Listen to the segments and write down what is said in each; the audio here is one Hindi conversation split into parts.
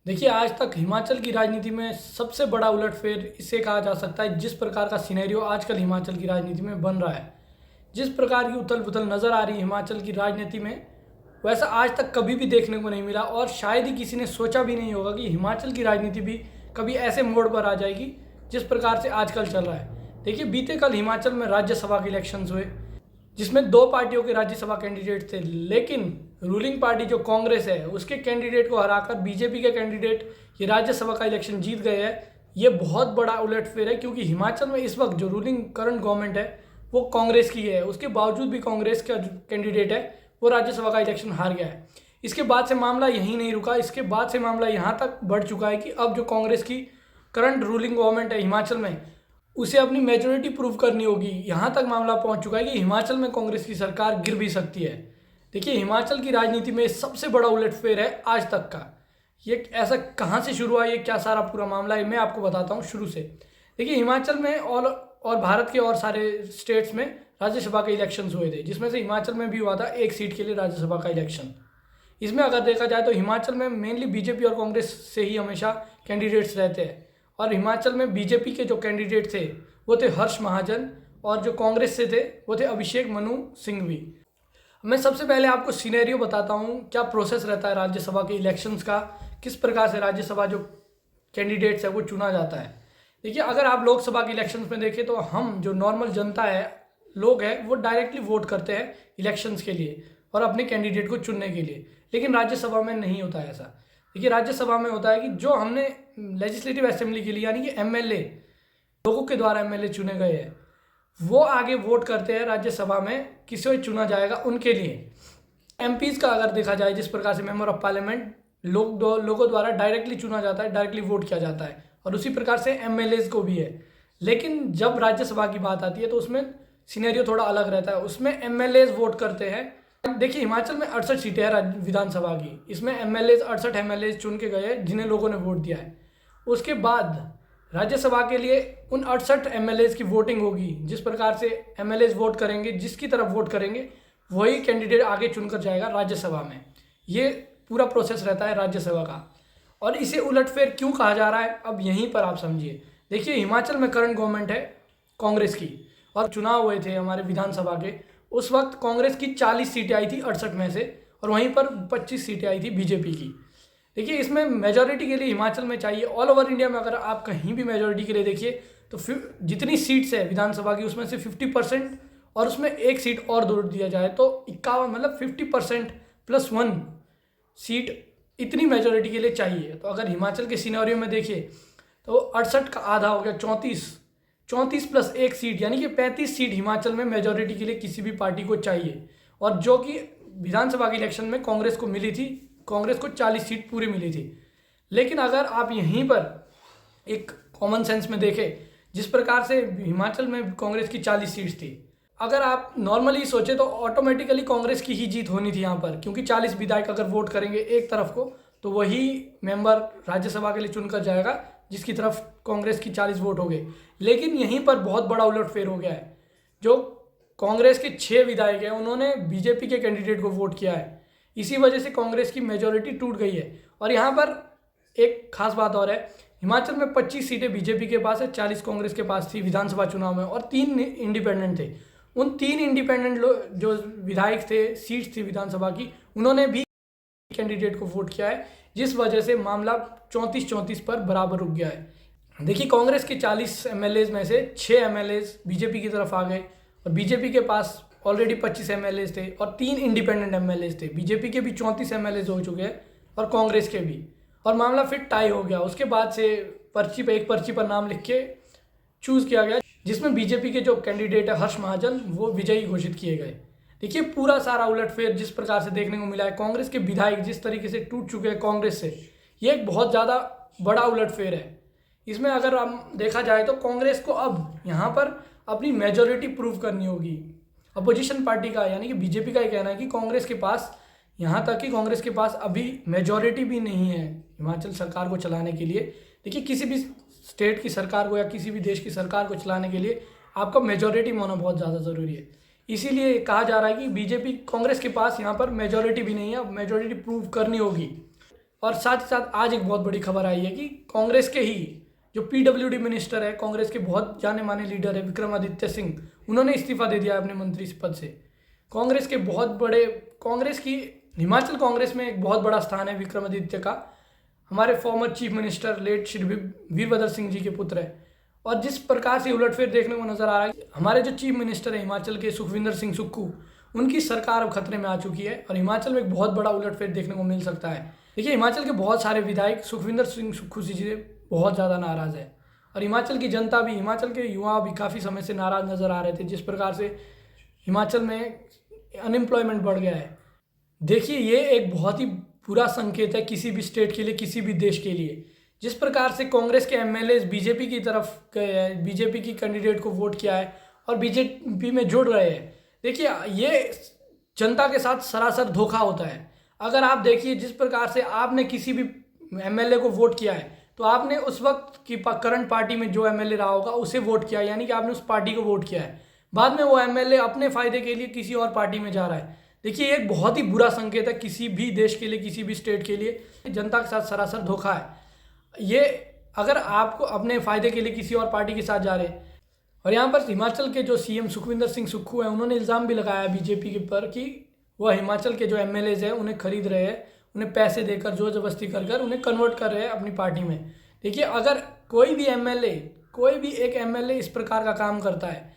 देखिए, आज तक हिमाचल की राजनीति में सबसे बड़ा उलटफेर इसे कहा जा सकता है। जिस प्रकार का सिनेरियो आजकल हिमाचल की राजनीति में बन रहा है, जिस प्रकार की उथल-पुथल नज़र आ रही है हिमाचल की राजनीति में, वैसा आज तक कभी भी देखने को नहीं मिला और शायद ही किसी ने सोचा भी नहीं होगा कि हिमाचल की राजनीति भी कभी ऐसे मोड़ पर आ जाएगी, जिस प्रकार से आजकल चल रहा है। देखिए, बीते कल हिमाचल में राज्यसभा के इलेक्शंस हुए, जिसमें 2 पार्टियों के राज्यसभा कैंडिडेट थे, लेकिन रूलिंग पार्टी जो कांग्रेस है उसके कैंडिडेट को हराकर बीजेपी के कैंडिडेट ये राज्यसभा का इलेक्शन जीत गए हैं। ये बहुत बड़ा उलटफेर है, क्योंकि हिमाचल में इस वक्त जो रूलिंग करंट गवर्नमेंट है वो कांग्रेस की है। उसके बावजूद भी कांग्रेस का जो कैंडिडेट है वो राज्यसभा का इलेक्शन हार गया है। इसके बाद से मामला यहीं नहीं रुका, इसके बाद से मामला यहाँ तक बढ़ चुका है कि अब जो कांग्रेस की करंट रूलिंग गवर्नमेंट है हिमाचल में, उसे अपनी मेजोरिटी प्रूव करनी होगी। यहाँ तक मामला पहुँच चुका है कि हिमाचल में कांग्रेस की सरकार गिर भी सकती है। देखिए, हिमाचल की राजनीति में सबसे बड़ा उलटफेर है आज तक का। ये ऐसा कहाँ से शुरू हुआ, ये क्या सारा पूरा मामला है, मैं आपको बताता हूँ शुरू से। देखिए, हिमाचल में और भारत के और सारे स्टेट्स में राज्यसभा के इलेक्शंस हुए थे, जिसमें से हिमाचल में भी हुआ था एक सीट के लिए राज्यसभा का इलेक्शन। इसमें अगर देखा जाए तो हिमाचल में मेनली बीजेपी और कांग्रेस से ही हमेशा कैंडिडेट्स रहते हैं, और हिमाचल में बीजेपी के जो कैंडिडेट थे वो थे हर्ष महाजन, और जो कांग्रेस से थे वो थे अभिषेक मनु सिंघवी। मैं सबसे पहले आपको सिनेरियो बताता हूँ, क्या प्रोसेस रहता है राज्यसभा के इलेक्शंस का, किस प्रकार से राज्यसभा जो कैंडिडेट्स है वो चुना जाता है। देखिए, अगर आप लोकसभा के इलेक्शंस में देखें तो हम जो नॉर्मल जनता है, लोग हैं, वो डायरेक्टली वोट करते हैं इलेक्शंस के लिए और अपने कैंडिडेट को चुनने के लिए। लेकिन राज्यसभा में नहीं होता है ऐसा। देखिए, राज्यसभा में होता है कि जो हमने लेजिस्लेटिव असेंबली के लिए यानी कि एमएलए, लोगों के द्वारा एमएलए चुने गए हैं, वो आगे वोट करते हैं राज्यसभा में किसे चुना जाएगा उनके लिए। एमपीज़ का अगर देखा जाए, जिस प्रकार से मेंबर ऑफ पार्लियामेंट लोगों द्वारा डायरेक्टली चुना जाता है, डायरेक्टली वोट किया जाता है, और उसी प्रकार से एमएलएज को भी है। लेकिन जब राज्यसभा की बात आती है तो उसमें सिनेरियो थोड़ा अलग रहता है। उसमें एमएलएज वोट करते हैं। देखिए, हिमाचल में 68 सीटें हैं विधानसभा की, इसमें एमएलएज 68 एमएलएज चुन के गए जिन्हें लोगों ने वोट दिया है। उसके बाद राज्यसभा के लिए उन 68 एमएलएज की वोटिंग होगी। जिस प्रकार से एमएलएज वोट करेंगे, जिसकी तरफ वोट करेंगे वही कैंडिडेट आगे चुनकर जाएगा राज्यसभा में। ये पूरा प्रोसेस रहता है राज्यसभा का। और इसे उलटफेर क्यों कहा जा रहा है, अब यहीं पर आप समझिए। देखिए, हिमाचल में करंट गवर्नमेंट है कांग्रेस की, और चुनाव हुए थे हमारे विधानसभा के, उस वक्त कांग्रेस की 40 सीटें आई थी 68 में से, और वहीं पर 25 सीटें आई थी बीजेपी की। देखिए, इसमें मेजॉरिटी के लिए हिमाचल में चाहिए। ऑल ओवर इंडिया में अगर आप कहीं भी मेजॉरिटी के लिए देखिए तो जितनी सीट्स है विधानसभा की, उसमें से 50% और उसमें एक सीट और जोड़ दिया जाए तो 51, मतलब 50% +1 सीट इतनी मेजॉरिटी के लिए चाहिए। तो अगर हिमाचल के सिनेरियो में देखिए तो 68 का आधा हो गया 34 प्लस एक सीट, यानी कि 35 सीट हिमाचल में मेजॉरिटी के लिए किसी भी पार्टी को चाहिए, और जो कि विधानसभा के इलेक्शन में कांग्रेस को मिली थी। कांग्रेस को 40 सीट पूरी मिली थी। लेकिन अगर आप यहीं पर एक कॉमन सेंस में देखें, जिस प्रकार से हिमाचल में कांग्रेस की 40 सीट्स थी, अगर आप नॉर्मली सोचे तो ऑटोमेटिकली कांग्रेस की ही जीत होनी थी यहाँ पर, क्योंकि 40 विधायक अगर वोट करेंगे एक तरफ को तो वही मेंबर राज्यसभा के लिए चुनकर जाएगा जिसकी तरफ कांग्रेस की 40 वोट हो गए। लेकिन यहीं पर बहुत बड़ा उलटफेर हो गया है। जो कांग्रेस के 6 विधायक हैं उन्होंने बीजेपी के कैंडिडेट को वोट किया है। इसी वजह से कांग्रेस की मेजॉरिटी टूट गई है। और यहाँ पर एक खास बात और है, हिमाचल में 25 सीटें बीजेपी के पास है, 40 कांग्रेस के पास थी विधानसभा चुनाव में, और 3 इंडिपेंडेंट थे। उन 3 इंडिपेंडेंट जो विधायक थे, सीट्स थी विधानसभा की, उन्होंने भी कैंडिडेट को वोट किया है, जिस वजह से मामला 34-34 पर बराबर रुक गया है। देखिए, कांग्रेस के 40 एमएलएज में से 6 एमएलएज बीजेपी की तरफ आ गए, और बीजेपी के पास ऑलरेडी 25 एमएलएज थे, और 3 इंडिपेंडेंट एमएलएज थे। बीजेपी के भी 34 एमएलएज हो चुके हैं और कांग्रेस के भी, और मामला फिर टाई हो गया। उसके बाद से एक पर्ची पर नाम लिख के चूज़ किया गया, जिसमें बीजेपी के जो कैंडिडेट है हर्ष महाजन, वो विजयी घोषित किए गए। देखिए, पूरा सारा उलटफेर जिस प्रकार से देखने को मिला है, कांग्रेस के विधायक जिस तरीके से टूट चुके हैं कांग्रेस से, ये एक बहुत ज़्यादा बड़ा उलटफेर है। इसमें अगर हम देखा जाए तो कांग्रेस को अब यहाँ पर अपनी मेजॉरिटी प्रूव करनी होगी। अपोजिशन पार्टी का यानी कि बीजेपी का ये कहना है कि कांग्रेस के पास, यहाँ तक कि कांग्रेस के पास अभी मेजॉरिटी भी नहीं है हिमाचल सरकार को चलाने के लिए। देखिए, किसी भी स्टेट की सरकार को या किसी भी देश की सरकार को चलाने के लिए आपका मेजॉरिटी में होना बहुत ज़्यादा ज़रूरी है। इसीलिए कहा जा रहा है कि बीजेपी, कांग्रेस के पास यहाँ पर मेजॉरिटी भी नहीं है, अब मेजॉरिटी प्रूव करनी होगी। और साथ ही साथ आज एक बहुत बड़ी खबर आई है कि कांग्रेस के ही जो पीडब्ल्यूडी मिनिस्टर है, कांग्रेस के बहुत जाने माने लीडर है विक्रमादित्य सिंह, उन्होंने इस्तीफा दे दिया है अपने मंत्री पद से। कांग्रेस के बहुत बड़े, कांग्रेस की हिमाचल कांग्रेस में एक बहुत बड़ा स्थान है विक्रमादित्य का। हमारे former chief minister late Shri Virbhadra Singh ji के पुत्र है। और जिस प्रकार से उलटफेर देखने को नजर आ रहा है, हमारे जो चीफ मिनिस्टर है हिमाचल के सुखविंदर सिंह सुक्खू, उनकी सरकार अब खतरे में आ चुकी है और हिमाचल में एक बहुत बड़ा उलटफेर देखने को मिल सकता है। देखिए, हिमाचल के बहुत सारे विधायक सुखविंदर सिंह सुक्खू जी से बहुत ज़्यादा नाराज़ है और हिमाचल की जनता भी, हिमाचल के युवा भी काफ़ी समय से नाराज़ नज़र आ रहे थे जिस प्रकार से हिमाचल में अनएम्प्लॉयमेंट बढ़ गया है। देखिए, ये एक बहुत ही बुरा संकेत है किसी भी स्टेट के लिए, किसी भी देश के लिए। जिस प्रकार से कांग्रेस के एमएलए बीजेपी की तरफ गए हैं, बीजेपी की कैंडिडेट को वोट किया है और बीजेपी में जुड़ रहे हैं, देखिए ये जनता के साथ सरासर धोखा होता है। अगर आप देखिए, जिस प्रकार से आपने किसी भी एमएलए को वोट किया है तो आपने उस वक्त की करंट पार्टी में जो एमएलए रहा होगा उसे वोट किया, यानी कि आपने उस पार्टी को वोट किया है। बाद में वो एमएलए अपने फायदे के लिए किसी और पार्टी में जा रहा है। देखिए, एक बहुत ही बुरा संकेत है किसी भी देश के लिए, किसी भी स्टेट के लिए। जनता के साथ सरासर धोखा है ये। अगर आपको अपने फायदे के लिए किसी और पार्टी के साथ जा रहे हैं, और यहाँ पर हिमाचल के जो सीएम सुखविंदर सिंह सुक्खू हैं, उन्होंने इल्ज़ाम भी लगाया बीजेपी के पर कि वह हिमाचल के जो एमएलएज हैं उन्हें खरीद रहे हैं, उन्हें पैसे देकर जोर जबरदस्ती कर कर उन्हें कन्वर्ट कर रहे हैं अपनी पार्टी में। देखिए, अगर कोई भी एमएलए, कोई भी एक एमएलए इस प्रकार का काम करता है,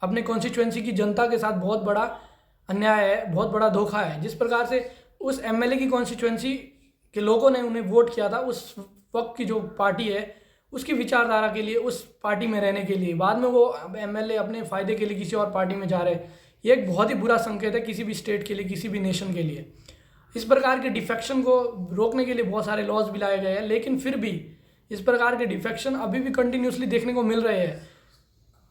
अपने कॉन्स्टिट्यूएंसी की जनता के साथ बहुत बड़ा अन्याय है, बहुत बड़ा धोखा है। जिस प्रकार से उस एमएलए की कॉन्स्टिट्यूएंसी के लोगों ने उन्हें वोट किया था, उस वक्त की जो पार्टी है उसकी विचारधारा के लिए, उस पार्टी में रहने के लिए, बाद में वो एमएलए अपने फ़ायदे के लिए किसी और पार्टी में जा रहे हैं, ये एक बहुत ही बुरा संकेत है किसी भी स्टेट के लिए, किसी भी नेशन के लिए। इस प्रकार के डिफेक्शन को रोकने के लिए बहुत सारे लॉज भी लाए गए हैं, लेकिन फिर भी इस प्रकार के डिफेक्शन अभी भी कंटिन्यूसली देखने को मिल रहे हैं।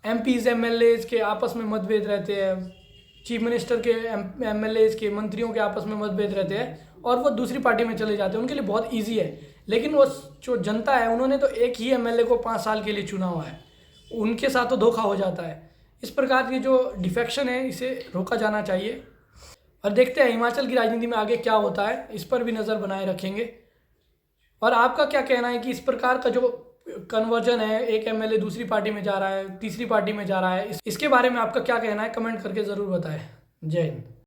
एमपीज एमएलएज के आपस में मतभेद रहते हैं, चीफ मिनिस्टर के एमएलएज के, मंत्रियों के आपस में मतभेद रहते हैं और वो दूसरी पार्टी में चले जाते हैं। उनके लिए बहुत ईजी है। लेकिन वो जो जनता है, उन्होंने तो एक ही एमएलए को 5 साल के लिए चुना हुआ है, उनके साथ तो धोखा हो जाता है। इस प्रकार की जो डिफेक्शन है इसे रोका जाना चाहिए और देखते हैं हिमाचल की राजनीति में आगे क्या होता है, इस पर भी नज़र बनाए रखेंगे। और आपका क्या कहना है कि इस प्रकार का जो कन्वर्जन है, एक एमएलए दूसरी पार्टी में जा रहा है, तीसरी पार्टी में जा रहा है, इसके बारे में आपका क्या कहना है? कमेंट करके ज़रूर बताएं। जय हिंद।